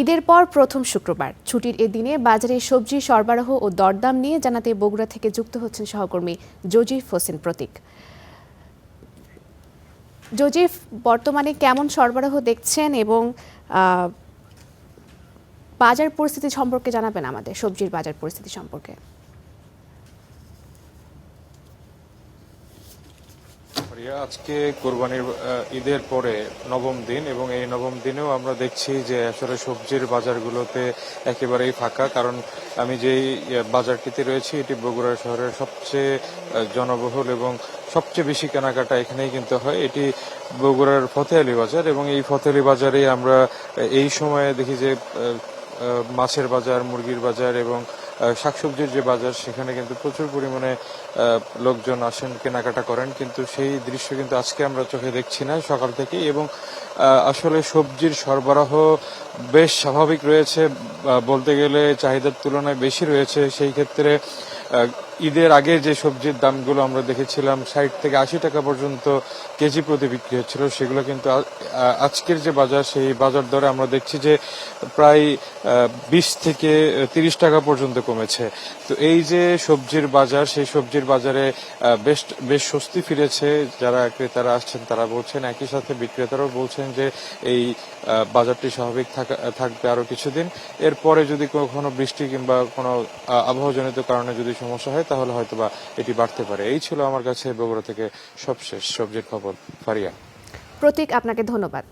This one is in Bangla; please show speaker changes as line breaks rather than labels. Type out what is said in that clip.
ঈদের পর প্রথম শুক্রবার ছুটির এ দিনে বাজারে সবজি সরবরাহ ও দরদাম নিয়ে জানাতে বগুড়া থেকে যুক্ত হচ্ছেন সহকর্মী জজিফ হোসেন প্রতীক। জজিফ, বর্তমানে কেমন সরবরাহ দেখছেন এবং বাজার পরিস্থিতি সম্পর্কে জানাবেন আমাদের, সবজির বাজার পরিস্থিতি সম্পর্কে।
আজকে কোরবানির ঈদের পরে নবম দিন এবং এই নবম দিনেও আমরা দেখছি যে আসলে সবজির বাজারগুলোতে একেবারেই ফাঁকা। কারণ আমি যেই বাজারটিতে রয়েছি এটি বগুড়া শহরের সবচেয়ে জনবহুল এবং সবচেয়ে বেশি কেনাকাটা এখানেই কিন্তু হয়। এটি বগুড়ার ফতেহালি বাজার এবং এই ফতেহালি বাজারে আমরা এই সময়ে দেখি যে মাছের বাজার, মুরগির বাজার এবং শাকসবজির যে বাজার সেখানে কিন্তু প্রচুর পরিমাণে লোকজন আসেন, কেনাকাটা করেন, কিন্তু সেই দৃশ্য কিন্তু আজকে আমরা চোখে দেখছি না সকাল থেকে। এবং আসলে সবজির সরবরাহ বেশ স্বাভাবিক রয়েছে, বলতে গেলে চাহিদার তুলনায় বেশি রয়েছে। সেই ক্ষেত্রে ঈদের আগে যে সবজির দামগুলো আমরা দেখেছিলাম 60 থেকে 80 টাকা পর্যন্ত কেজি প্রতি বিক্রি হচ্ছিল, সেগুলো কিন্তু আজকের যে বাজার সেই বাজার দরে আমরা দেখছি যে প্রায় 20 থেকে 30 টাকা পর্যন্ত কমেছে। তো এই যে সবজির বাজার, সেই সবজির বাজারে বেশ স্বস্তি ফিরেছে। যারা ক্রেতারা আসছেন তারা বলছেন, একই সাথে বিক্রেতারাও বলছেন যে এই বাজারটি স্বাভাবিক থাকবে আরো কিছুদিন। এরপরে যদি কখনো বৃষ্টি কিংবা কোনো আবহাওয়াজনিত কারণে যদি সমস্যা হয় তাহলে হয়তোবা এটি বাড়তে পারে। এই ছিল আমার কাছে বগুড়া থেকে সবশেষ সবজির খবর। ফারিয়া।
প্রতীক, আপনাকে ধন্যবাদ।